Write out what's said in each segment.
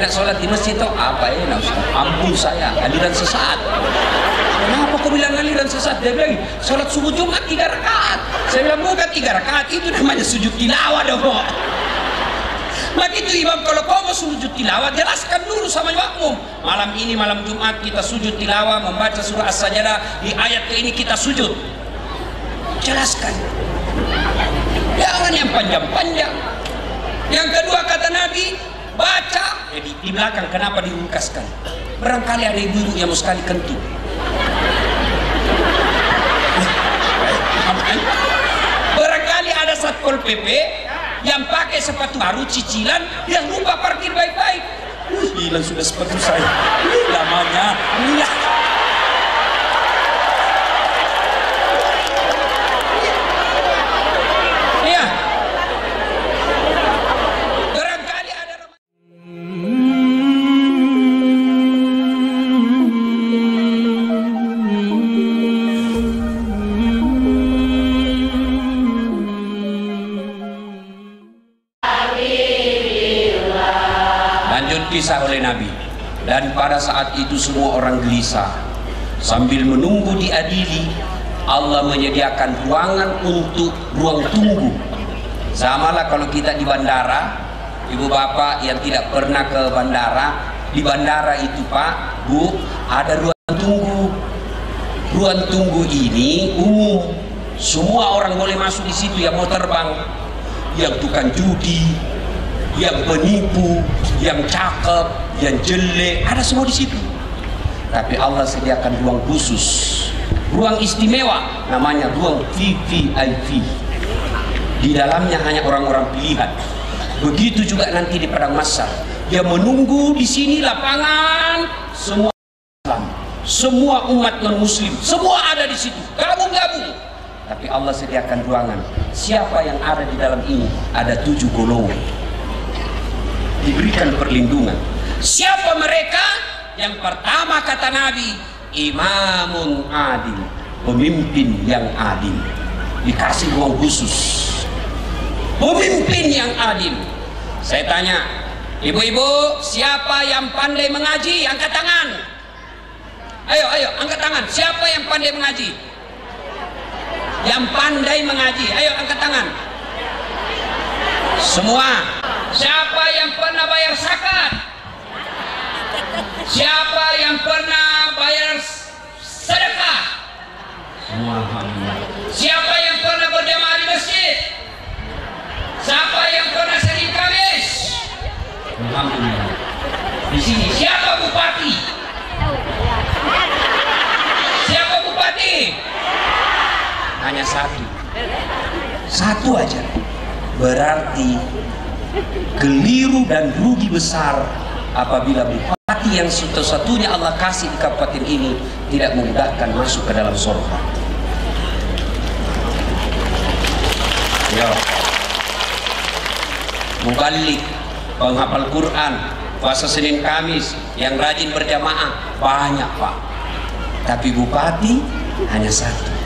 nak sholat di masjid tuh apa ya? Ampun saya, aliran sesat. Kenapa kau bilang aliran sesat? Dia bilang sholat subuh Jumat 3 rakaat. Saya bilang bukan 3 rakaat, itu namanya sujud tilawah dong. Maka itu imam kalau kau mau sujud tilawah jelaskan dulu sama makmum. Malam ini malam Jumat kita sujud tilawah membaca surah As-Sajdah, di ayat ke ini kita sujud. Jelaskan. Jangan yang panjang-panjang. Yang kedua kata Nabi, baca. Di belakang kenapa diungkaskan? Barangkali ada ibu-ibu yang mau sekali kentut. Barangkali ada Satpol PP yang pakai sepatu baru cicilan yang lupa parkir baik-baik. Hilang sudah sepatu saya. Lamanya hilang. Iya. Barangkali ada. Kisah oleh Nabi, dan pada saat itu semua orang gelisah sambil menunggu diadili. Allah menyediakan ruangan untuk ruang tunggu. Samalah kalau kita di bandara, ibu bapak yang tidak pernah ke bandara, di bandara itu Pak Bu ada ruang tunggu. Ruang tunggu ini umum, semua orang boleh masuk di situ yang mau terbang, yang tukang judi, yang penipu, yang cakep, yang jelek, ada semua di situ. Tapi Allah sediakan ruang khusus, ruang istimewa, namanya ruang VVIP. Di dalamnya hanya orang-orang pilihan. Begitu juga nanti di padang mahsyar, dia menunggu di sini lapangan semua Islam, semua umat non Muslim, semua ada di situ, gabung-gabung. Tapi Allah sediakan ruangan. Siapa yang ada di dalam ini? Ada 7 golongan. Diberikan perlindungan. Siapa mereka? Yang pertama kata Nabi, imamun adil, pemimpin yang adil. Dikasih ruang khusus, pemimpin yang adil. Saya tanya, ibu-ibu, siapa yang pandai mengaji? Angkat tangan. Ayo, angkat tangan. Siapa yang pandai mengaji? Yang pandai mengaji, ayo angkat tangan. Semua. Siapa yang pernah bayar zakat? Siapa yang pernah bayar sedekah? Semua. Siapa yang pernah berjamaah di masjid? Siapa yang pernah sering kamis? Alhamdulillah. Di sini siapa bupati? Siapa bupati? Hanya satu aja. Berarti keliru dan rugi besar apabila bupati yang satu-satunya Allah kasih di kabupaten ini tidak memudahkan masuk ke dalam surga. Ya, mubalik, penghafal Quran, puasa Senin Kamis, yang rajin berjamaah banyak Pak. Tapi bupati hanya satu.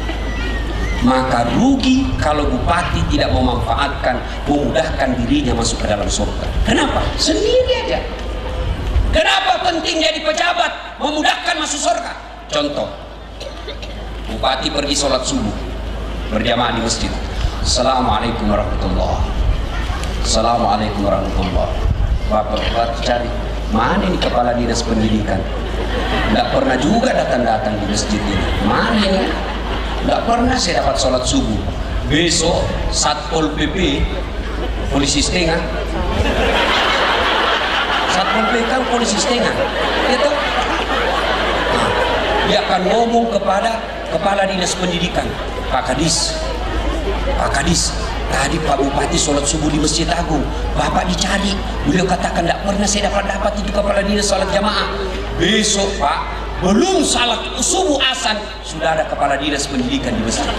Maka rugi kalau bupati tidak memanfaatkan, memudahkan dirinya masuk ke dalam surga. Kenapa? Sendiri aja. Kenapa penting jadi pejabat memudahkan masuk surga? Contoh, bupati pergi sholat subuh berjamaah di masjid. Assalamualaikum warahmatullahi wabarakatuh. Assalamualaikum warahmatullahi wabarakatuh. Bapak cari mana ini kepala dinas pendidikan? Tidak pernah juga datang-datang di masjid ini. Mana ini? Nggak pernah saya dapat sholat subuh. Besok Satpol PP, polisi setengah. Satpol PP kan polisi setengah, gitu. Dia akan ngomong kepada kepala dinas pendidikan, Pak Kadis, tadi Pak Bupati sholat subuh di Masjid Agung, Bapak dicari, beliau katakan tidak pernah saya dapat itu kepala dinas sholat jamaah. Besok Pak, belum salat subuh azan sudah ada kepala dinas pendidikan di masjid.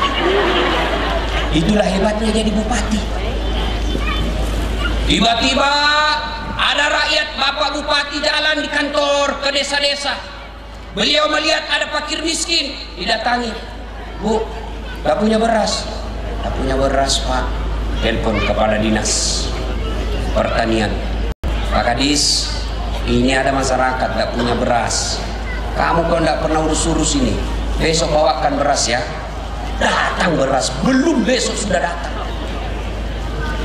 Itulah hebatnya jadi bupati. Tiba-tiba ada rakyat, Bapak Bupati jalan di kantor ke desa-desa. Beliau melihat ada fakir miskin, didatangi. Bu, gak punya beras? Gak punya beras Pak. Telepon kepala dinas pertanian. Pak Kadis, Ini ada masyarakat nggak punya beras. Kamu kok nggak pernah urus-urus ini, besok bawakan beras ya. Datang beras, belum besok sudah datang.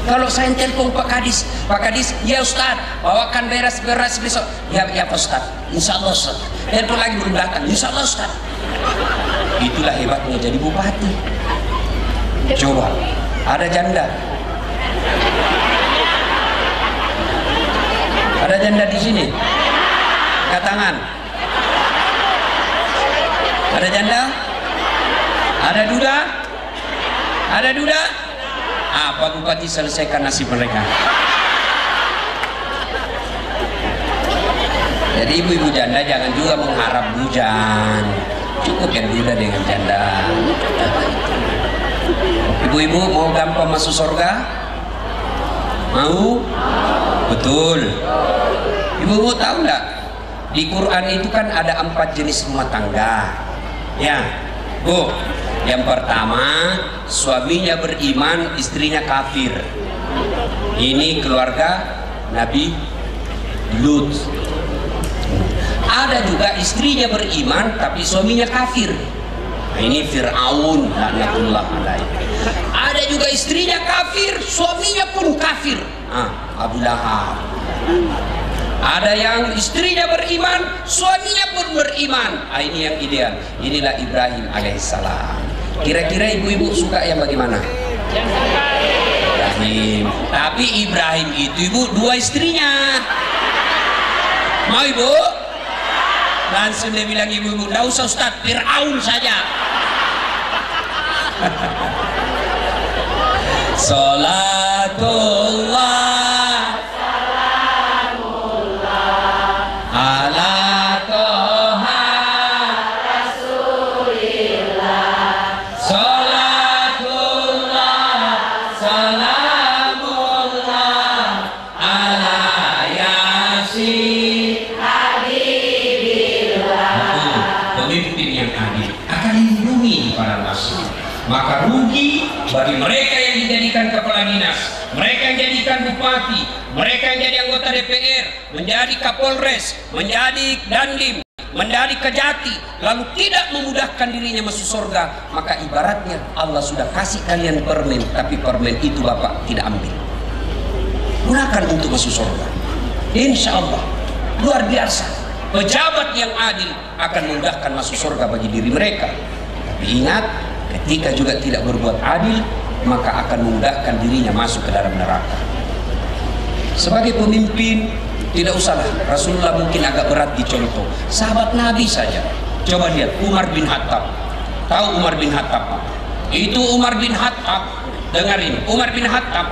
Kalau saya telepon Pak Kadis, ya Ustaz, bawakan beras besok. Ya Pak Ustaz, insya Allah Ustaz. Telepon lagi belum datang, insya Allah Ustaz. Itulah hebatnya jadi bupati. Coba, ada janda. Ada janda di sini. Angkat tangan. Ada janda? Ada duda? Ada duda? Apa bupati selesaikan nasib mereka? Jadi ibu-ibu janda jangan juga mengharap bujang. Cukup yang duda dengan janda. Ibu-ibu mau gampang masuk surga? Mau? Betul. Ibu-ibu tahu nggak? Di Quran itu kan ada 4 jenis rumah tangga. Ya, Bu. Yang pertama, suaminya beriman, istrinya kafir. Ini keluarga Nabi Lut. Ada juga istrinya beriman tapi suaminya kafir. Nah, ini Fir'aun laknatullah alaihi. Ada juga istrinya kafir, suaminya pun kafir. Abu Lahab. Ada yang istrinya beriman, suaminya pun beriman. Ini yang ideal. Inilah Ibrahim alaihissalam. Kira-kira ibu-ibu suka yang bagaimana? Ibrahim. Tapi Ibrahim itu ibu 2 istrinya. Mau ibu? Langsung dia bilang ibu-ibu, nggak usah Ustaz, Fir'aun saja. Salatullah salamullah ala toha rasulillah. Salatullah salamullah ala yasin habibillah. Pemimpin yang adil akan lindungi para nasi. Maka rugi bagi mereka yang dijadikan kepala dinas, mereka yang dijadikan bupati, mereka yang jadi anggota DPR, menjadi Kapolres, menjadi Dandim, menjadi Kejati, lalu tidak memudahkan dirinya masuk surga. Maka ibaratnya Allah sudah kasih kalian permen, tapi permen itu Bapak tidak ambil. Gunakan untuk masuk surga. Insya Allah luar biasa. Pejabat yang adil akan memudahkan masuk surga bagi diri mereka. Tapi ingat, ketika juga tidak berbuat adil, maka akan memudahkan dirinya masuk ke dalam neraka. Sebagai pemimpin, tidak usahlah. Rasulullah mungkin agak berat dicontoh. Sahabat Nabi saja. Coba lihat Umar bin Khattab. Tahu Umar bin Khattab? Itu Umar bin Khattab. Dengarin, Umar bin Khattab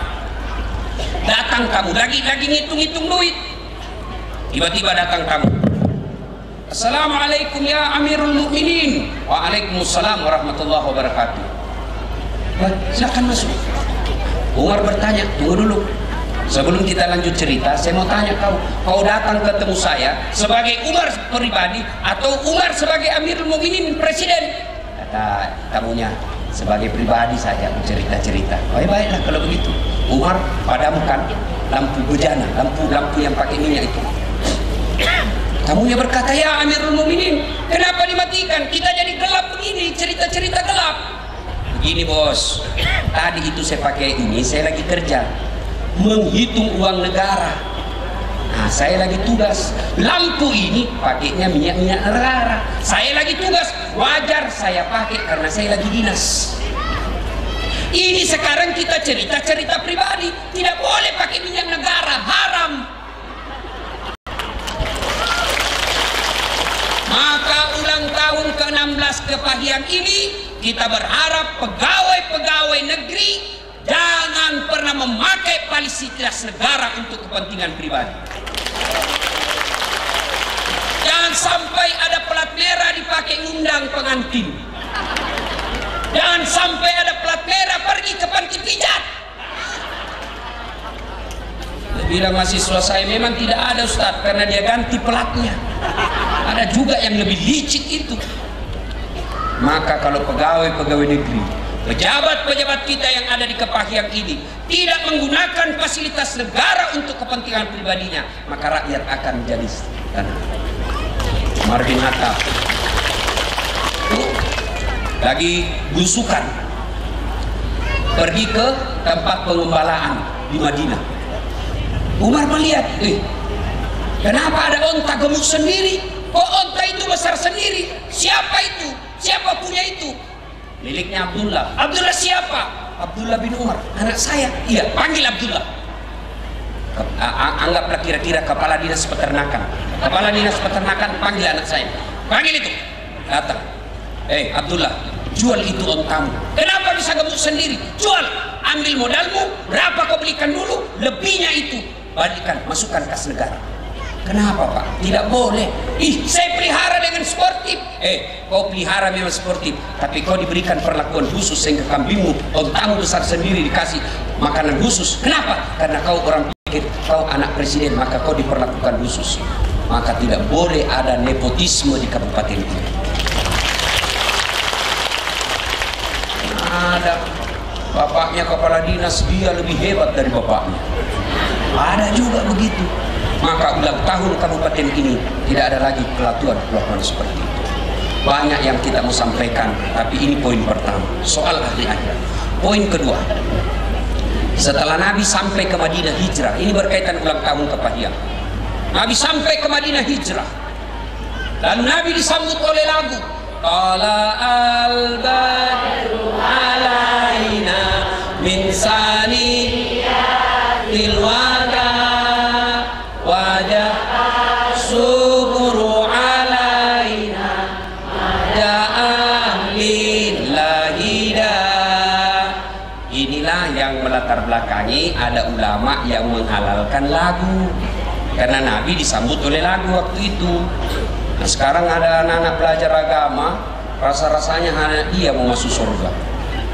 datang kamu lagi ngitung-ngitung duit. Tiba-tiba datang kamu. Assalamualaikum ya Amirul Mukminin. Waalaikumsalam warahmatullahi wabarakatuh. Silakan masuk. Umar bertanya, tunggu dulu. Sebelum kita lanjut cerita, saya mau tanya kau datang ketemu saya sebagai Umar pribadi atau Umar sebagai Amirul Mukminin presiden? Kata tamunya, sebagai pribadi saja cerita-cerita. Baiklah kalau begitu. Umar padamkan lampu bejana, lampu yang pakai minyak itu. Tamunya berkata, ya Amirul Mukminin, kenapa dimatikan? Kita jadi gelap begini, cerita-cerita gelap. Begini bos, tadi itu saya pakai ini, saya lagi kerja menghitung uang negara. Nah, saya lagi tugas. Lampu ini pakainya minyak-minyak negara. Saya lagi tugas, wajar saya pakai karena saya lagi dinas. Ini sekarang kita cerita-cerita pribadi, tidak boleh pakai minyak negara, haram. Maka ulang tahun ke-16 Kepahyang ini kita berharap pegawai-pegawai negeri jangan pernah memakai fasilitas negara untuk kepentingan pribadi. Jangan sampai ada plat merah dipakai ngundang pengantin. Jangan sampai ada plat merah pergi ke panti pijat. Dia bilang mahasiswa saya memang tidak ada Ustaz karena dia ganti platnya. Ada juga yang lebih licik itu. Maka kalau pegawai-pegawai negeri pejabat-pejabat kita yang ada di Kepahyang ini tidak menggunakan fasilitas negara untuk kepentingan pribadinya, maka rakyat akan menjadi tenang. Umar bin Khattab lagi busukan, pergi ke tempat pengembalaan di Madinah. Umar melihat, kenapa ada onta gemuk sendiri? Kok onta itu besar sendiri? Siapa itu? Siapa punya itu? Miliknya Abdullah. Abdullah siapa? Abdullah bin Umar, anak saya. Iya, panggil Abdullah. Anggaplah kira-kira kepala dinas peternakan. Kepala dinas peternakan panggil anak saya. Panggil itu. Datang. Abdullah, jual itu ontamu. Kenapa bisa gemuk sendiri? Jual. Ambil modalmu. Berapa kau belikan dulu? Lebihnya itu balikkan, masukkan kas negara. Kenapa Pak? Tidak boleh. Saya pelihara dengan sportif. Kau pelihara memang sportif, tapi kau diberikan perlakuan khusus sehingga kambingmu, ontamu besar sendiri dikasih makanan khusus. Kenapa? Karena kau orang pikir kau anak presiden, maka kau diperlakukan khusus. Maka tidak boleh ada nepotisme di kabupaten ini. Ada bapaknya kepala dinas, dia lebih hebat dari bapaknya. Ada juga begitu. Maka ulang tahun kabupaten ini tidak ada lagi kelakuan seperti itu. Banyak yang kita mau sampaikan, tapi ini poin pertama, soal ahli akhirat. Poin kedua, setelah Nabi sampai ke Madinah hijrah, ini berkaitan ulang tahun Kepahyang. Nabi sampai ke Madinah hijrah, dan Nabi disambut oleh lagu Tala al-badru alaina min saniyatil wada wajah syukuru alaina ja'alillahidah. Inilah yang melatar belakangi ada ulama yang menghalalkan lagu, karena Nabi disambut oleh lagu waktu itu. Nah, sekarang ada anak-anak belajar agama, rasa-rasanya hanya dia mau masuk surga.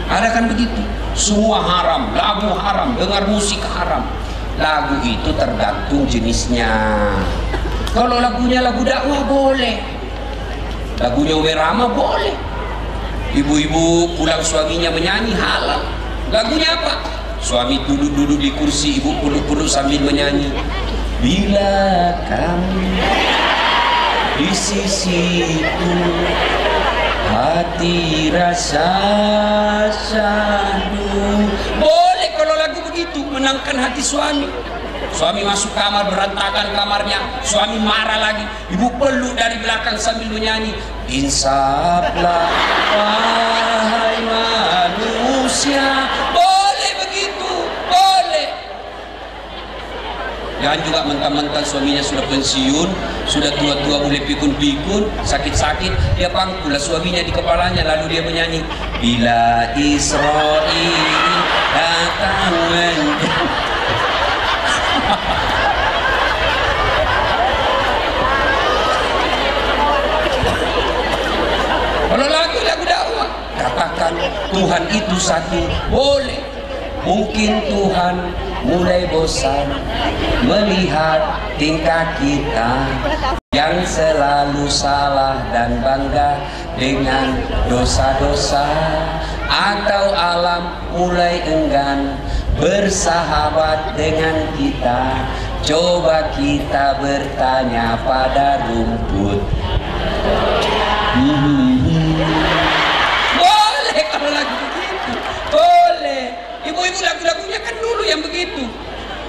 Ada kan begitu? Semua haram, lagu haram, dengar musik haram. Lagu itu tergantung jenisnya. Kalau lagunya lagu dakwah boleh, lagunya Werama boleh. Ibu-ibu pulang suaminya menyanyi halal. Lagunya apa? Suami duduk-duduk di kursi, ibu peluk-peluk sambil menyanyi. Bila kamu di sisiku, hati rasa syahdu. Boleh kalau lagu begitu, menangkan hati suami. Suami masuk kamar, berantakan kamarnya, suami marah lagi, ibu peluk dari belakang sambil menyanyi. Insaflah wahai manusia. Boleh begitu, boleh. Jangan juga mentang-mentang suaminya sudah pensiun, sudah tua-tua mulai pikun-pikun, sakit-sakit, dia pangkulah suaminya di kepalanya, lalu dia menyanyi. Bila Israel datang kalau lagu dakwah, katakan Tuhan itu satu, boleh. Mungkin Tuhan mulai bosan melihat tingkah kita yang selalu salah dan bangga dengan dosa-dosa, atau alam mulai enggan bersahabat dengan kita. Coba kita bertanya pada rumput. Boleh kalau lagu begitu, boleh. Ibu-ibu lagu-lagunya kan dulu yang begitu,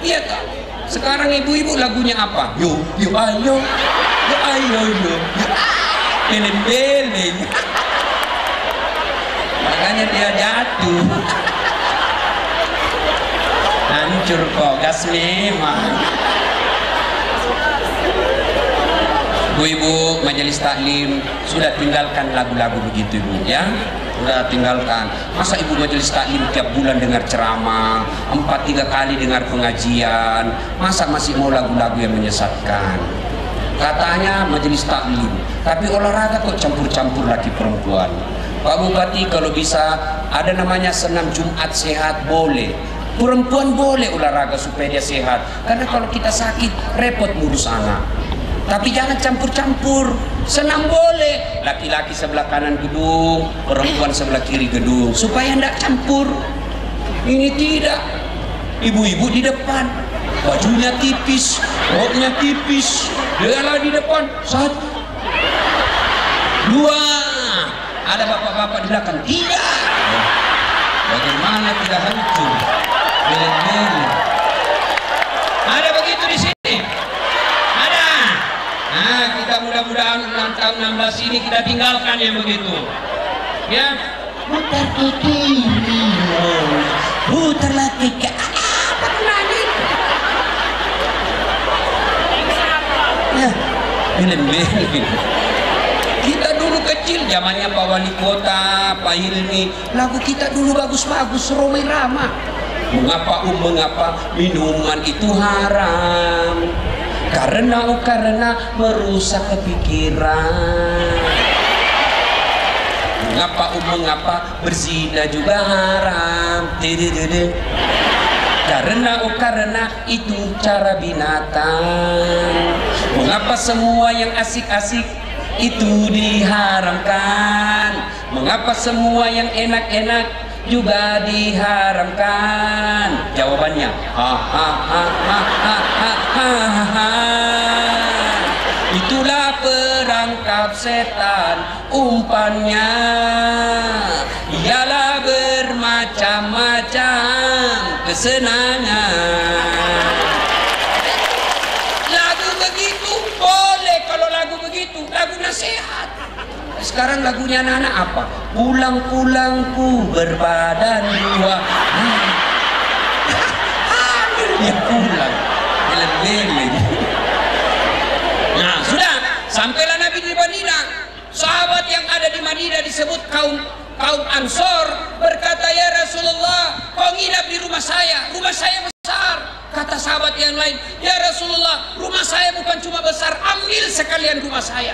iya tak? Sekarang ibu-ibu lagunya apa? Yo ayo, yo, beleng-beleng. Makanya dia jatuh, hancur kok, gas memang. Ibu-ibu majelis taklim sudah tinggalkan lagu-lagu begitu, ibu, ya. Sudah tinggalkan. Masa ibu majelis taklim tiap bulan dengar ceramah, 4-3 kali dengar pengajian, masa masih mau lagu-lagu yang menyesatkan? Katanya majelis taklim, tapi olahraga kok campur-campur laki perempuan. Pak Bupati, kalau bisa ada namanya senam Jumat sehat, boleh. Perempuan boleh olahraga supaya dia sehat, karena kalau kita sakit repot ngurus anak. Tapi jangan campur-campur. Senam boleh, laki-laki sebelah kanan gedung, perempuan sebelah kiri gedung, supaya tidak campur. Ini tidak. Ibu-ibu di depan, bajunya tipis, roknya tipis, dia di depan. 1, 2, ada bapak-bapak di belakang. Tidak. Bagaimana tidak hancur? Beleng-beleng. Ada begitu di sini. Ada. Nah, kita mudah-mudahan ulang tahun 16 ini kita tinggalkan yang begitu. Ya, putar ke kiri, putarlah ke kanan. Apa gunanya itu? Ya, beleng-beleng. Kita dulu kecil, zamannya Pak Wali Kota, Pak Hilmi, lagu kita dulu bagus-bagus, Romai Rama. Mengapa minuman itu haram? Karena merusak kepikiran. Mengapa berzina juga haram? Karena itu cara binatang. Mengapa semua yang asik-asik itu diharamkan? Mengapa semua yang enak-enak juga diharamkan? Jawabannya itulah perangkap setan, umpannya ialah bermacam-macam kesenangan. Lagu begitu boleh kalau lagu begitu, lagu nasihat. Sekarang lagunya anak-anak apa? Pulang-pulangku berbadan 2. Dia pulang, geleng-geleng. Nah, sudah sampailah Nabi di Madinah. Sahabat yang ada di Madinah disebut kaum Ansor berkata, ya Rasulullah, kau nginap di rumah saya besar. Kata sahabat yang lain, ya Rasulullah, rumah saya bukan cuma besar, ambil sekalian rumah saya.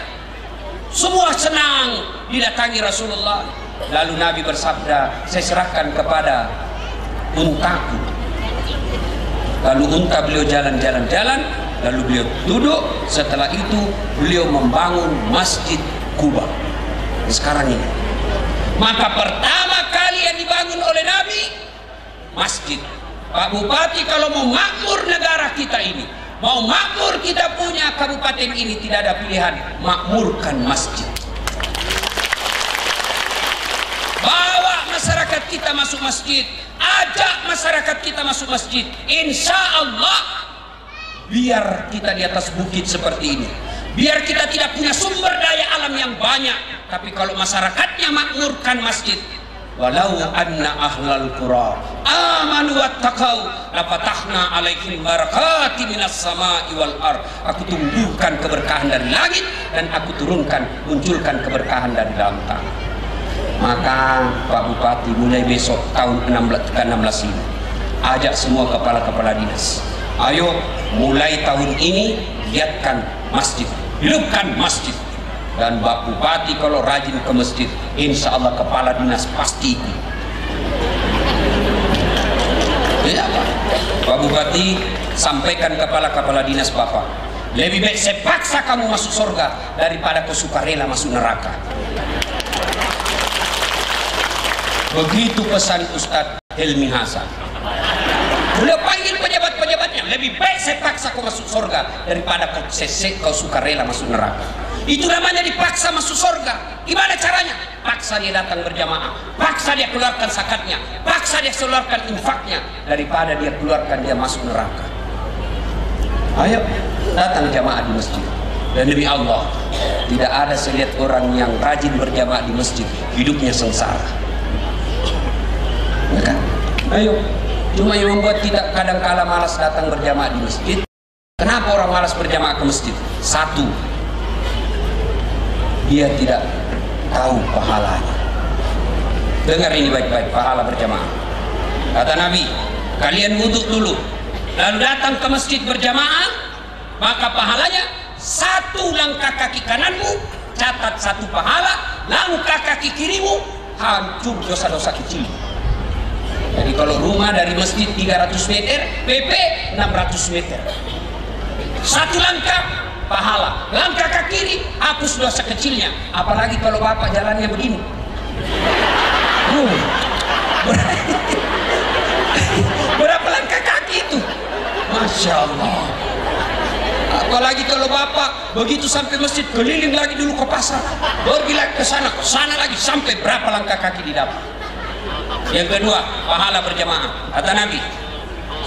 Semua senang didatangi Rasulullah. Lalu Nabi bersabda, saya serahkan kepada untaku. Lalu unta beliau jalan-jalan, lalu beliau duduk. Setelah itu beliau membangun Masjid Kuba. Sekarang ini, maka pertama kali yang dibangun oleh Nabi, masjid. Pak Bupati, kalau mau makmur negara kita ini, mau makmur kita punya kabupaten ini, tidak ada pilihan, makmurkan masjid. Bawa masyarakat kita masuk masjid, ajak masyarakat kita masuk masjid. Insya Allah, biar kita di atas bukit seperti ini, biar kita tidak punya sumber daya alam yang banyak, tapi kalau masyarakatnya makmurkan masjid, walau anna ahlal qura amanu wattaqau lafatahna alaihim barakati minas sama'i wal ard. Aku tumbuhkan keberkahan dari langit dan aku munculkan keberkahan dari dalam tanah. Maka Pak Bupati, mulai besok tahun 16 ini, ajak semua kepala-kepala dinas, ayo mulai tahun ini giatkan masjid, hidupkan masjid. Dan Pak Bupati kalau rajin ke masjid, insya Allah kepala dinas pasti ikut. Ya, Pak Bupati, sampaikan kepala-kepala dinas Bapak, lebih baik saya paksa kamu masuk surga daripada kau sukarela masuk neraka. Begitu pesan Ustadz Helmi Hasan. Beliau panggil pejabat-pejabatnya, lebih baik saya paksa kau masuk surga daripada kau sukarela masuk neraka. Itu namanya dipaksa masuk surga. Gimana caranya? Paksa dia datang berjamaah, paksa dia keluarkan zakatnya, paksa dia keluarkan infaknya, daripada dia keluarkan dia masuk neraka. Ayo datang jamaah di masjid. Dan demi Allah, tidak ada saya lihat orang yang rajin berjamaah di masjid hidupnya sengsara. Ya kan? Ayo, cuma yang membuat kita kadang-kala malas datang berjamaah di masjid. Kenapa orang malas berjamaah ke masjid? Satu, dia tidak tahu pahalanya. Dengar ini baik-baik, pahala berjamaah. Kata Nabi, kalian wudhu dulu, lalu datang ke masjid berjamaah, maka pahalanya 1 langkah kaki kananmu catat 1 pahala, langkah kaki kirimu hancur dosa-dosa kecil. Jadi kalau rumah dari masjid 300 meter, PP 600 meter. 1 langkah pahala. Langkah ke kiri, hapus dosa kecilnya. Apalagi kalau bapak jalannya begini. Berapa langkah kaki itu? Masya Allah. Apalagi kalau bapak begitu sampai masjid, keliling lagi dulu ke pasar, pergi lagi ke sana lagi, sampai berapa langkah kaki didapat. Yang kedua, pahala berjamaah. Kata Nabi,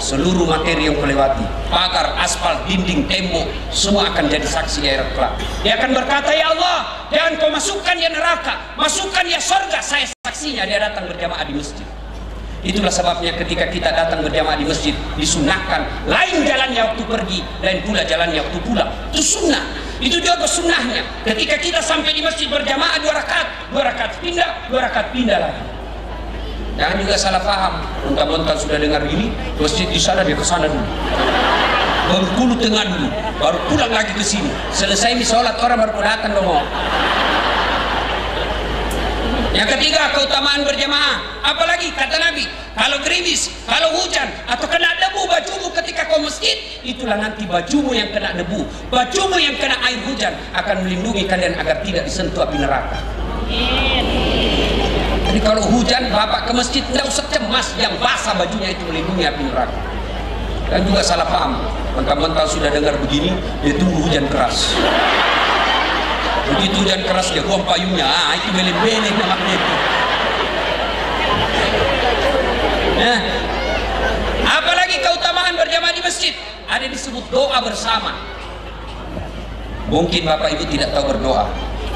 seluruh materi yang kelewati, pagar, aspal, dinding, tembok, semua akan jadi saksi di akhirat kelak. Dia akan berkata, ya Allah, jangan kau masukkan dia neraka, masukkan dia surga. Saya saksinya dia datang berjamaah di masjid. Itulah sebabnya ketika kita datang berjamaah di masjid, disunahkan lain jalannya waktu pergi, lain pula jalannya waktu pulang. Itu sunnah. Itu juga sunnahnya. Ketika kita sampai di masjid berjamaah 2 rakaat pindah, 2 rakaat pindah lagi. Jangan juga salah paham. Mentang-mentang sudah dengar gini, masjid di sana dia ke sana dulu. Bengkulu tengah dulu, baru pulang lagi ke sini. Selesai di sholat orang baru datang dong. Yang ketiga, keutamaan berjamaah. Apalagi kata Nabi, kalau gerimis, kalau hujan, atau kena debu bajumu ketika kau masjid, itulah nanti bajumu yang kena debu, bajumu yang kena air hujan akan melindungi kalian agar tidak disentuh api neraka. Jadi kalau hujan, bapak ke masjid tidak usah cemas, yang basah bajunya itu melindungi api neraka. Dan juga salah paham, mentang-mentang sudah dengar begini, dia tunggu hujan keras. Begitu hujan keras dia buang payungnya, itu beleng-beleng namanya itu. Nah, apalagi keutamaan berjamaah di masjid, ada disebut doa bersama. Mungkin bapak ibu tidak tahu berdoa,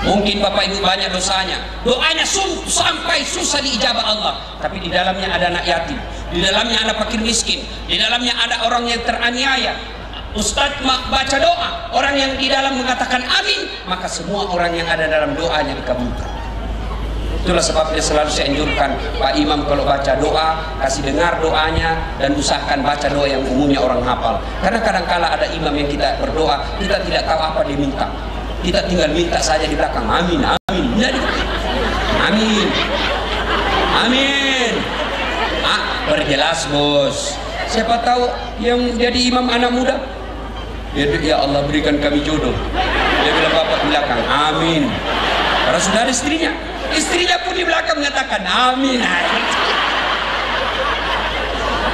mungkin bapak ibu banyak dosanya, doanya sampai susah diijabah Allah, tapi di dalamnya ada anak yatim, di dalamnya ada fakir miskin, di dalamnya ada orang yang teraniaya. Ustadz baca doa, orang yang di dalam mengatakan amin, maka semua orang yang ada dalam doanya dikabulkan. Itulah sebabnya selalu saya anjurkan Pak Imam kalau baca doa, kasih dengar doanya dan usahakan baca doa yang umumnya orang hafal. Karena kadang-kala ada imam yang kita berdoa, kita tidak tahu apa dia minta. Kita tinggal minta saja di belakang, amin, amin. Jadi, amin, amin. Berjelas bos. Siapa tahu yang jadi imam anak muda? Ya Allah berikan kami jodoh. Dia bilang bapak di belakang, amin. Karena sudah ada istrinya pun di belakang mengatakan amin.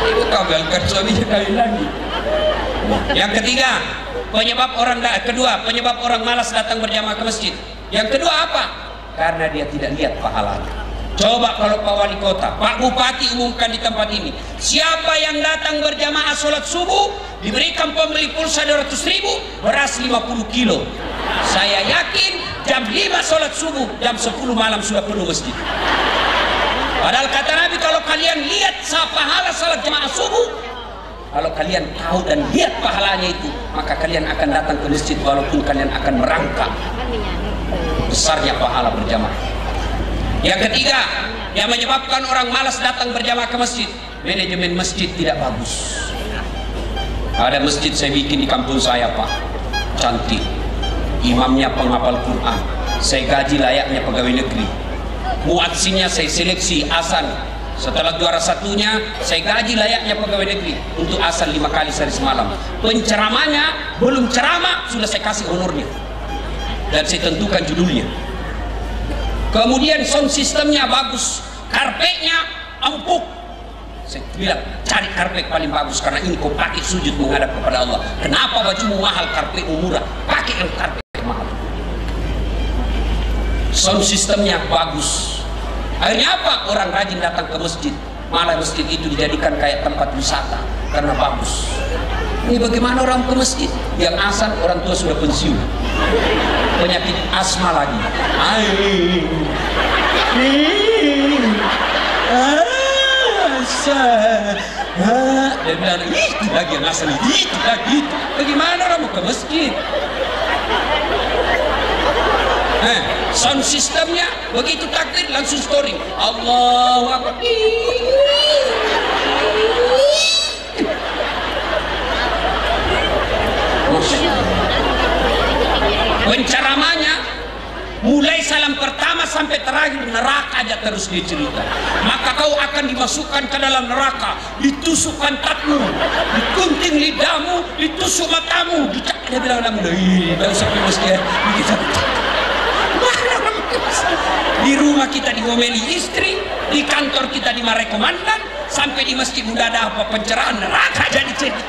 Ibu kabelkan suaminya kawin lagi. Yang ketiga, penyebab orang malas datang berjamaah ke masjid. Yang kedua apa? Karena dia tidak lihat pahalanya. Coba kalau Pak Wali Kota, Pak Bupati umumkan di tempat ini, siapa yang datang berjamaah sholat subuh diberikan pembeli pulsa 200.000, beras 50 kilo. Saya yakin jam 5 sholat subuh, jam 10 malam sudah penuh masjid. Padahal kata Nabi, kalau kalian lihat pahala sholat jamaah subuh, kalau kalian tahu dan lihat pahalanya itu, maka kalian akan datang ke masjid walaupun kalian akan merangkak besarnya pahala berjamaah. Yang ketiga, yang menyebabkan orang malas datang berjamaah ke masjid, manajemen masjid tidak bagus. Ada masjid saya bikin di kampung saya Pak, cantik, imamnya penghafal Quran, saya gaji layaknya pegawai negeri, muadzinnya saya seleksi azan, setelah juara satunya saya gaji layaknya pegawai negeri untuk azan 5 kali sehari semalam. Penceramanya belum ceramah sudah saya kasih honornya dan saya tentukan judulnya. Kemudian sound sistemnya bagus, karpetnya empuk. Saya bilang cari karpet paling bagus karena ini kau pakai sujud menghadap kepada Allah. Kenapa bajumu mahal, karpetmu murah? Pakai yang karpet mahal. Sound sistemnya bagus. Akhirnya apa? Orang rajin datang ke masjid. Malah masjid itu dijadikan kayak tempat wisata karena bagus. Ini bagaimana orang ke masjid? Yang asal orang tua sudah pensiun, penyakit asma lagi. Dia bilang itu lagi yang asal itu lagi. Bagaimana orang mau ke masjid? Sound sistemnya begitu takbir langsung story. Allahu Akbar. Penceramanya mulai salam pertama sampai terakhir neraka aja terus dicerita. Maka kau akan akan dimasukkan ke dalam neraka, ditusuk pantatmu, digunting lidahmu, ditusuk matamu. Dia bilang, tidak usah masjid. Di rumah kita diomeli istri, di kantor kita dimarahi komandan, sampai di masjid udah ada apa pencerahan, neraka jadi cerita.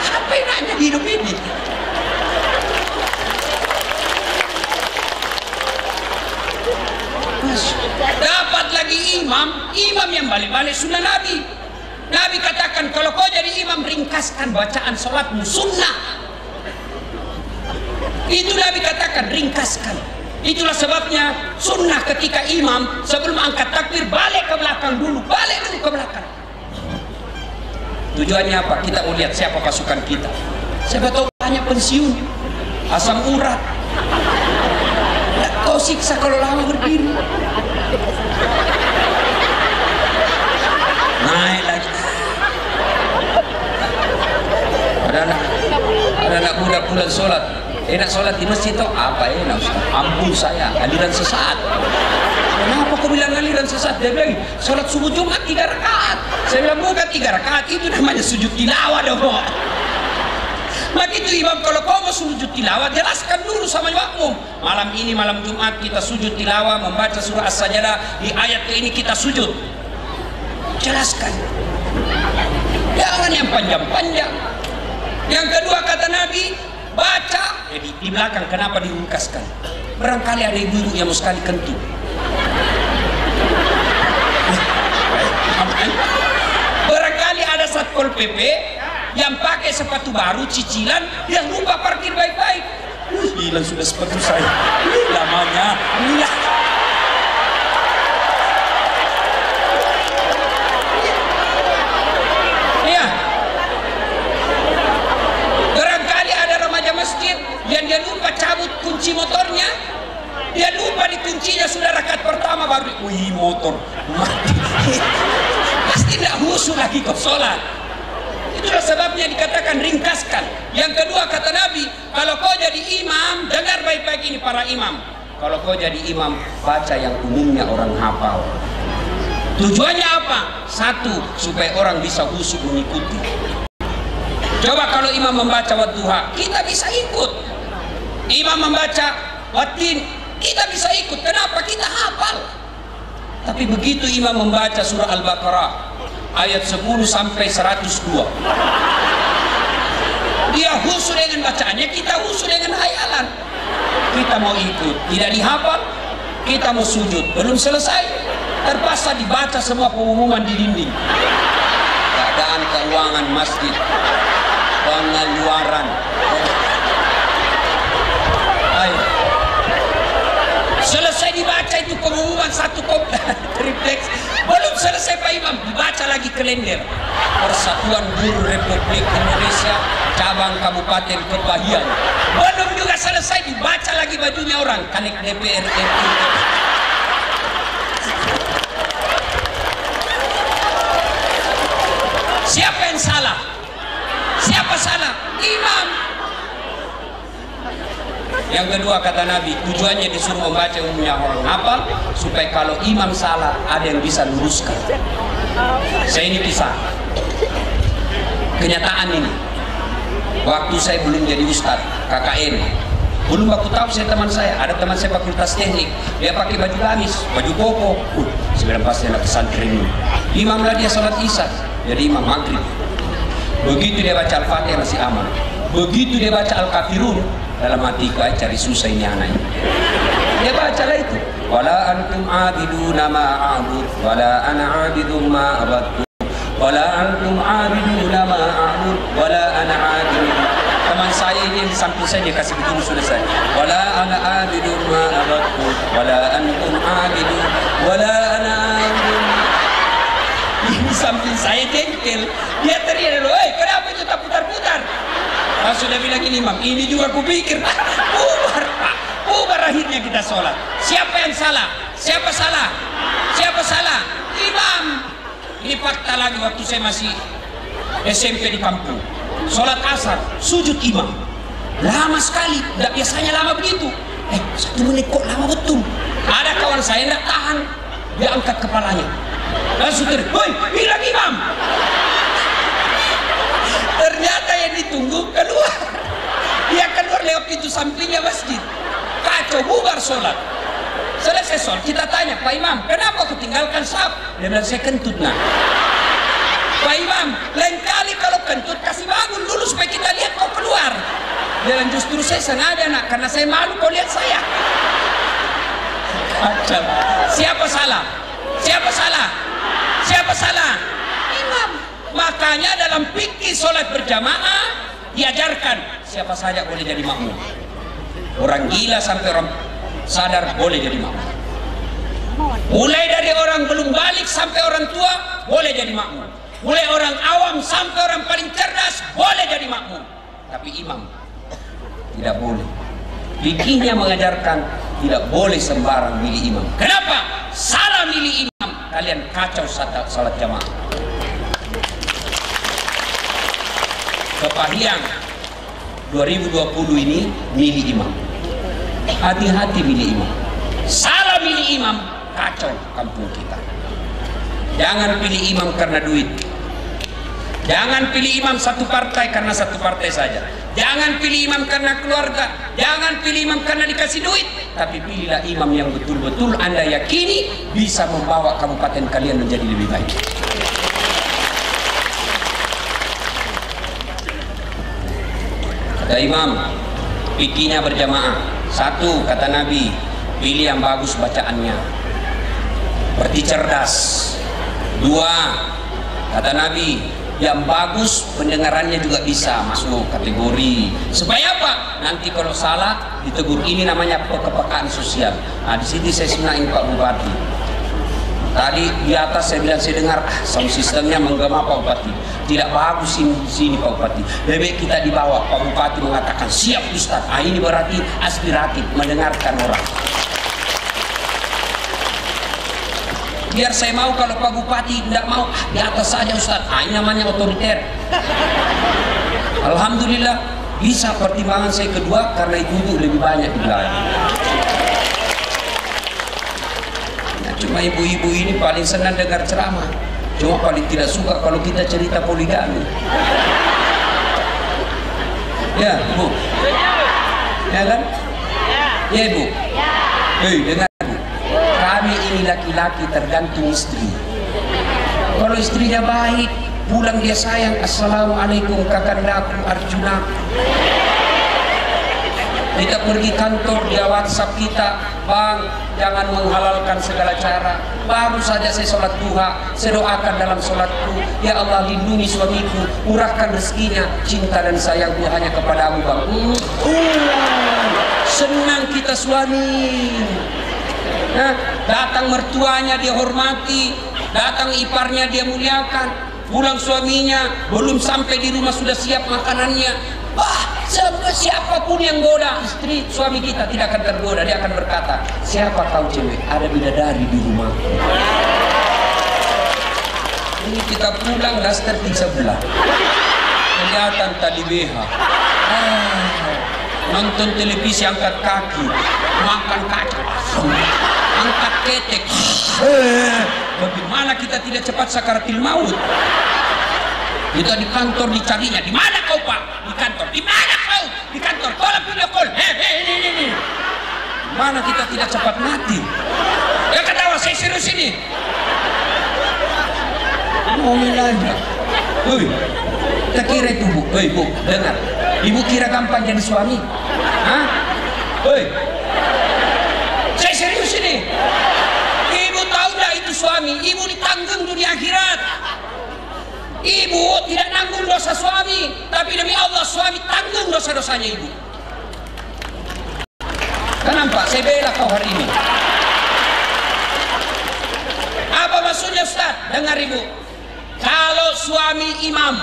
Apa enaknya hidup ini? Dapat lagi imam yang balik-balik sunnah Nabi. Nabi katakan, kalau kau jadi imam, ringkaskan bacaan sholatmu sunnah. Itu Nabi katakan, ringkaskan. Itulah sebabnya sunnah ketika imam sebelum angkat takbir balik ke belakang dulu, balik dulu ke belakang. Tujuannya apa? Kita mau lihat siapa pasukan kita. Siapa tahu banyak pensiun, asam urat. Kau siksa kalau lama berdiri. Naik lagi. Ada anak muda pulang sholat. Enak sholat di masjid tuh apa enak Ustaz? Ampun saya, aliran sesat. Kenapa kau bilang aliran sesat? Dia bilang sholat subuh Jumat 3 rakaat. Saya bilang bukan 3 rakaat, itu namanya sujud tilawah dong. Maka itu imam kalau kau mau sujud tilawah, jelaskan dulu sama makmum. Malam ini malam Jumat kita sujud tilawah, membaca surah As-Sajdah, di ayat ke ini kita sujud. Jelaskan. Jangan yang panjang-panjang. Yang kedua kata Nabi, baca. Jadi di belakang kenapa diungkaskan? Barangkali ada ibu-ibu yang mau sekali kentut. Barangkali ada Satpol PP yang pakai sepatu baru cicilan yang lupa parkir baik-baik. Hilang sudah sepatu saya. Ini lamanya. Iya. Barangkali ada remaja masjid yang dia lupa cabut kunci motornya. Dia lupa di kuncinya sudah rakaat pertama baru. Wih, motor mati. Pasti tidak khusyuk lagi kau sholat. Itulah sebabnya dikatakan ringkaskan. Yang kedua kata Nabi, kalau kau jadi imam, dengar baik-baik ini para imam. Kalau kau jadi imam, baca yang umumnya orang hafal. Tujuannya apa? Satu, supaya orang bisa khusyuk mengikuti. Coba kalau imam membaca wadduha, kita bisa ikut. Imam membaca watin, kita bisa ikut. Kenapa? Kita hafal. Tapi begitu imam membaca surah Al-Baqarah ayat 10 sampai 102, dia khusyuk dengan bacaannya, kita khusyuk dengan hayalan. Kita mau ikut, tidak dihafal, kita mau sujud, belum selesai, terpaksa dibaca semua pengumuman di dinding. Keadaan keuangan masjid, pengeluaran. Ayo. Selesai dibaca itu pengumuman satu tripleks, belum selesai Pak Imam, dibaca lagi kalender. Persatuan Buruh Republik Indonesia cabang Kabupaten Kebahian. Belum juga selesai dibaca lagi bajunya orang, Caleg DPR RI. Siapa yang salah? Siapa salah? Imam. Yang kedua kata Nabi, tujuannya disuruh membaca umumnya orang hafal, supaya kalau imam salah ada yang bisa luruskan. Saya ini kisah kenyataan ini. Waktu saya belum jadi ustadz KKN, belum aku tahu saya teman saya, ada teman saya fakultas teknik, dia pakai baju gamis, baju koko, sebenarnya pasti anak pesantren ini. Imam lah dia sholat isya, jadi imam maghrib. Begitu dia baca Al-Fatihah masih aman. Begitu dia baca Al-Kafirun, dalam hatiku cari susah ini anak ini. Dia bacalah itu. Wala antum abiduna ma a'bud, wala ana abidun ma abadtu, wala antum abiduna ma a'bud, wala ana abidun. Teman saya ini yang samping saya dia kasih begini sudah saya. Wala ana abidun ma abadtu, wala antum abidun, wala ana abidun. Ini samping saya jengkel. Dia teriak dulu, kenapa itu tak putar-putar? Pas sudah bilang ini imam, ini juga aku pikir, bubar Pak, bubar akhirnya kita sholat. Siapa yang salah? Siapa salah? Siapa salah? Imam. Ini fakta lagi waktu saya masih SMP di kampung. Sholat asar, sujud imam. Lama sekali, tidak biasanya lama begitu. 1 menit kok lama betul. Ada kawan saya tidak tahan, dia angkat kepalanya. Langsung "Woi, bilang imam." Ternyata yang ditunggu keluar. Dia keluar lewat pintu sampingnya masjid. Kacau, bubar sholat. Selesai sholat, kita tanya, "Pak Imam, kenapa kau tinggalkan saf?" Dia bilang, "Saya kentut, nak." "Pak Imam, lain kali kalau kentut kasih bangun dulu supaya kita lihat kau keluar." Dia bilang, "Justru saya sengaja, nak, karena saya malu kau lihat saya." Kacau. Siapa salah? Siapa salah? Siapa salah? Imam. Makanya dalam fikih sholat berjamaah diajarkan siapa saja boleh jadi makmum. Orang gila sampai orang sadar boleh jadi makmum. Mulai dari orang belum balik sampai orang tua boleh jadi makmum. Mulai orang awam sampai orang paling cerdas boleh jadi makmum. Tapi imam tidak boleh. Fikihnya mengajarkan tidak boleh sembarang milih imam. Kenapa? Salah milih imam, kalian kacau salat jamaah. Kepahiang 2020 ini milih imam. Hati-hati milih imam. Salah milih imam, kacau kampung kita. Jangan pilih imam karena duit. Jangan pilih imam satu partai karena satu partai saja. Jangan pilih imam karena keluarga. Jangan pilih imam karena dikasih duit. Tapi pilihlah imam yang betul-betul Anda yakini bisa membawa kabupaten kalian menjadi lebih baik. Kata imam, fikihnya berjamaah. Satu, kata Nabi, pilih yang bagus bacaannya, berarti cerdas. Dua, kata Nabi, yang bagus pendengarannya juga bisa masuk kategori. Supaya apa? Nanti kalau salah ditegur. Ini namanya kepekaan sosial. Nah, di sini saya senain Pak Bupati. Tadi di atas saya bilang, saya dengar sound sistemnya menggema Pak Bupati. Tidak bagus sini Pak Bupati. Lebih kita dibawa. Pak Bupati mengatakan siap Ustaz. Ah, ini berarti aspiratif, mendengarkan orang. Biar saya mau, kalau Pak Bupati tidak mau, di atas saja Ustaz. Ah, ini namanya otoriter. Alhamdulillah bisa. Pertimbangan saya kedua karena ibu lebih banyak di belakang. Nah, cuma ibu-ibu ini paling senang dengar ceramah. Cuma paling tidak suka kalau kita cerita poligami. Ya, Bu. Ya kan? Ya, Bu. Hei, dengar. Kami ini laki-laki tergantung istri. Kalau istrinya baik, pulang dia sayang, "Assalamualaikum kakandaku Arjuna." Kita pergi kantor, dia WhatsApp kita, "Bang, jangan menghalalkan segala cara. Baru saja saya sholat duha, saya doakan dalam sholatku, ya Allah lindungi suamiku, murahkan rezekinya, cinta dan sayangku hanya kepadamu, Bang." Senang kita suami. Nah, datang mertuanya dia hormati, datang iparnya dia muliakan, pulang suaminya belum sampai di rumah sudah siap makanannya. Wah, siapapun yang goda istri suami kita tidak akan tergoda. Dia akan berkata, "Siapa tahu cewek, ada bidadari di rumah." Ini kita pulang daster di sebelah, kelihatan tadi BH. Nonton televisi angkat kaki, makan kacang, angkat ketek. Bagaimana kita tidak cepat sakaratil maut? Kita di kantor dicarinya, "Di mana kau Pak?" "Di kantor." "Di mana kau?" "Di kantor." "Tolong video call." Ini. Mana kita tidak cepat mati? Ya ketawa, saya serius ini. Ngomong aja. Hei, tak kira itu Bu. Hei Bu, dengar. Ibu kira gampang jadi suami? Hah? Hei, saya serius ini. Ibu tahu dah itu suami. Ibu ditanggung dunia akhirat. Ibu tidak nanggung dosa suami, tapi demi Allah suami tanggung dosa-dosanya ibu. Kenapa? Saya bela kau hari ini. Apa maksudnya Ustaz? Dengar ibu. Kalau suami imam,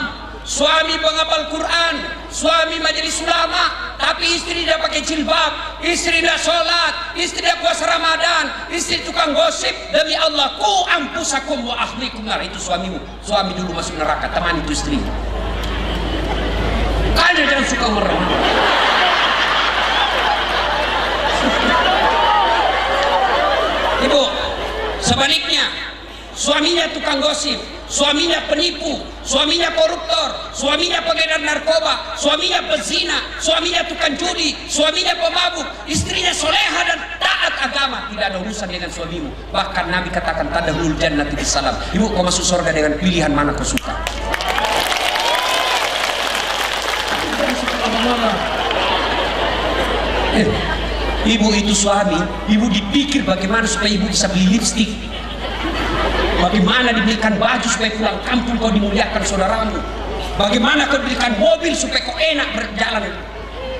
suami penghafal Quran, suami majelis ulama, tapi istri dia pakai jilbab, istri dia sholat, istri dia puasa Ramadan, istri tukang gosip, demi Allah, ku ampusakum wa ahlikum nar. Itu suamimu. Suami dulu masuk neraka, teman itu istri. Kalian jangan suka merem. Ibu, sebaliknya, suaminya tukang gosip, suaminya penipu, suaminya koruptor, suaminya pengedar narkoba, suaminya pezina, suaminya tukang judi, suaminya pemabuk, istrinya soleha dan taat agama, tidak ada urusan dengan suamimu. Bahkan Nabi katakan tadkhulul jannata bisalam. Ibu, kau masuk surga dengan pilihan mana kau suka. Ibu itu suami, ibu dipikir bagaimana supaya ibu bisa beli lipstik, bagaimana dibelikan baju supaya pulang kampung kau dimuliakan saudaramu, bagaimana kau dibelikan mobil supaya kau enak berjalan,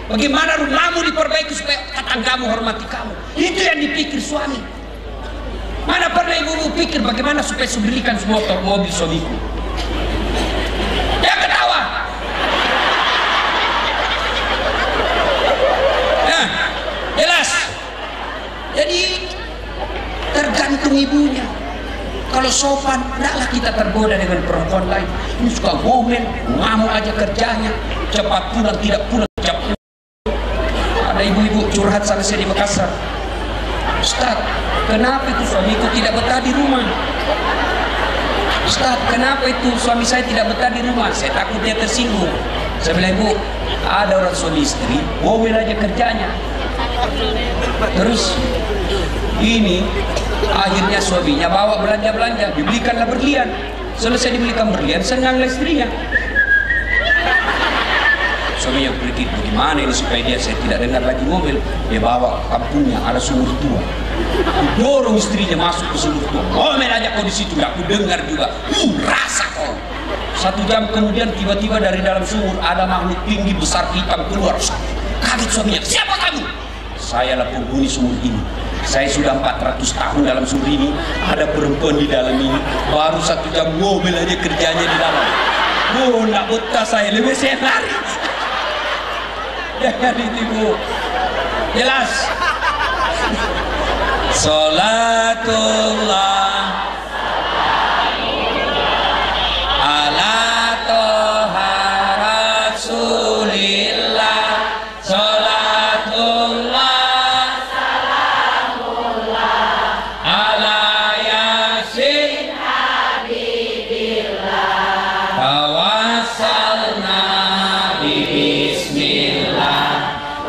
bagaimana rumahmu diperbaiki supaya tetanggamu hormati kamu. Itu yang dipikir suami. Mana pernah ibu pikir bagaimana supaya belikan motor mobil suamiku? Jangan ketawa. Nah, jelas. Jadi tergantung ibunya. Kalau sopan, tidaklah kita tergoda dengan perempuan lain. Ini suka ngomel, ngamuk aja kerjanya, cepat pulang, tidak pulang, cepat pulang. Ada ibu-ibu curhat sama saya di Makassar. Ustaz, kenapa itu suamiku tidak betah di rumah? Ustaz, kenapa itu suami saya tidak betah di rumah? Saya takut dia tersinggung. Saya bilang, ibu, ada orang suami istri, ngomel aja kerjanya. Terus ini akhirnya suaminya bawa belanja-belanja, dibelikanlah berlian. Selesai dibelikan berlian, senanglah istrinya. Suami yang berpikir bagaimana ini supaya saya tidak dengar lagi ngomel. Dia bawa kampungnya ada sumur tua, dorong istrinya masuk ke sumur tua. Ngomel aja kau di situ, aku dengar juga. Rasa kau. 1 jam kemudian tiba-tiba dari dalam sumur ada makhluk tinggi besar hitam keluar. Kaget suaminya, siapa kamu? Sayalah penghuni sumur ini. Saya sudah 400 tahun dalam sumur ini. Ada perempuan di dalam ini. Baru 1 jam ngomel aja kerjanya di dalam. Oh, nak betah saya, lebih saya lari. Jangan itu, jelas. Salatullah ala toha rasulillah. Salatullah salamullah ala yasin habibillah. Tawassalna bismillah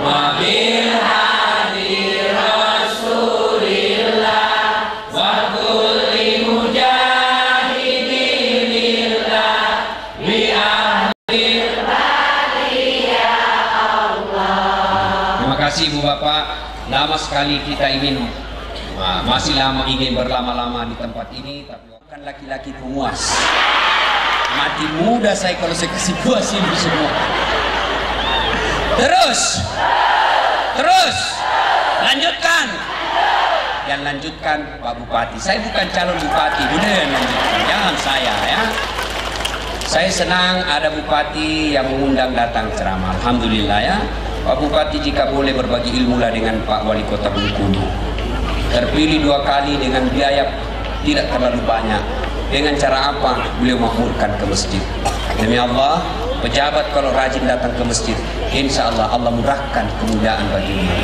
wa bil hadi rasulillah wa kulli mujahidillah bi ahlil hadi ya Allah. Terima kasih Ibu Bapak. Lama sekali kita ingin, masih lama ingin berlama-lama di tempat ini, tapi bukan laki-laki pemuas. Mati muda saya kalau saya kasih puas ini semua. Terus lanjutkan. Yang lanjutkan Pak Bupati. Saya bukan calon bupati, udah yang lanjutkan. Jangan saya ya. Saya senang ada bupati yang mengundang datang ceramah. Alhamdulillah ya. Pak Bupati jika boleh berbagi ilmu lah dengan Pak Wali Kota Bengkulu. Terpilih 2 kali dengan biaya tidak terlalu banyak. Dengan cara apa beliau makmurkan ke masjid? Demi Allah, pejabat kalau rajin datang ke masjid, insya Allah Allah murahkan kemudahan baginya.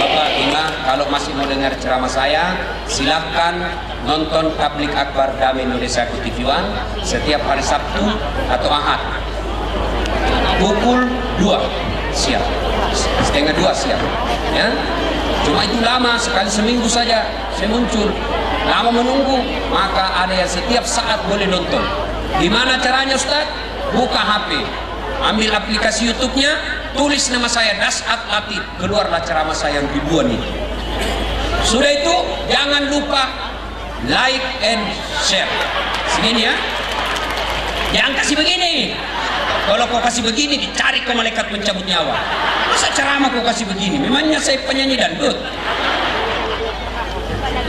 Bapak Ima, kalau masih mau dengar ceramah saya, silakan nonton Tablik Akbar Damai Indonesia TV One setiap hari Sabtu atau Ahad pukul 2 siang, setengah 2 siang ya. Cuma itu lama, sekali seminggu saja saya muncul. Lama menunggu, maka ada yang setiap saat boleh nonton. Gimana caranya Ustaz? Buka HP, ambil aplikasi YouTube-nya, tulis nama saya Dasat Latif, keluarlah ceramah saya yang ribuan itu. Sudah itu jangan lupa like and share. Segini ya. Jangan kasih begini. Kalau kau kasih begini dicari ke malaikat pencabut nyawa. Masa ceramah kau kasih begini? Memangnya saya penyanyi dangdut?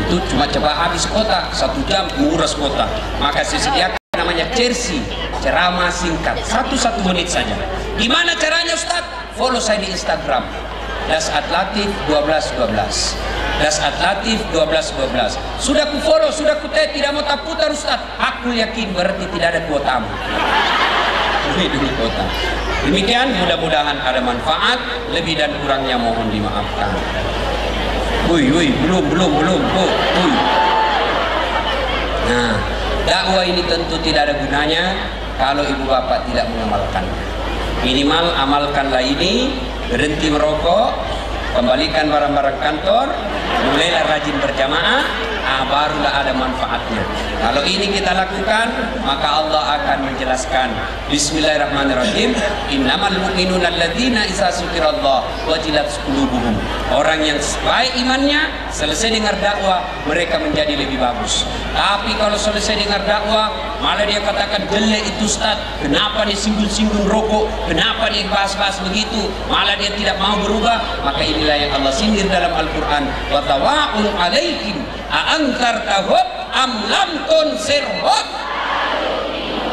Itu cuma coba habis kota, 1 jam menguras kota. Maka saya sediakan namanya Cersi, ceramah singkat 1 menit saja. Gimana caranya Ustaz? Follow saya di Instagram Dasat Latif 1212. Dasat Latif 1212. Sudah ku follow, sudah ku tag, tidak mau tak putar Ustaz. Aku yakin berarti tidak ada kuotamu. Ini dulu kuota. Demikian, mudah-mudahan ada manfaat. Lebih dan kurangnya mohon dimaafkan. Belum. Nah, dakwah ini tentu tidak ada gunanya kalau ibu bapak tidak mengamalkannya. Minimal amalkanlah ini, berhenti merokok, kembalikan barang-barang kantor, mulailah rajin berjamaah, barulah ada manfaatnya. Kalau ini kita lakukan, maka Allah akan menjelaskan. Bismillahirrahmanirrahim. Innamal mu'minuna alladzina idza dzukirallah wajilat qulubuhum. Orang yang baik imannya, selesai dengar dakwah, mereka menjadi lebih bagus. Tapi kalau selesai dengar dakwah, malah dia katakan jelek itu Ustaz, kenapa dia singgung-singgung rokok, kenapa dia bahas-bahas begitu, malah dia tidak mau berubah. Maka inilah yang Allah sindir dalam Al-Quran. Wa tawa'un alaikum a'antartahum am lam tunsirhum.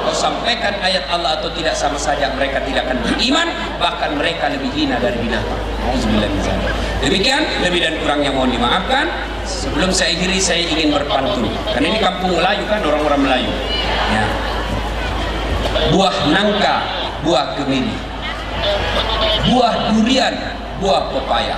Kau sampaikan ayat Allah atau tidak, sama saja mereka tidak akan beriman, bahkan mereka lebih hina dari binatang. Auzubillah min dzalik. Demikian, lebih dan kurangnya mohon dimaafkan. Sebelum saya akhiri, saya ingin berpantun, karena ini kampung Melayu kan, orang-orang Melayu ya. Buah nangka, buah kemiri, buah durian, buah pepaya.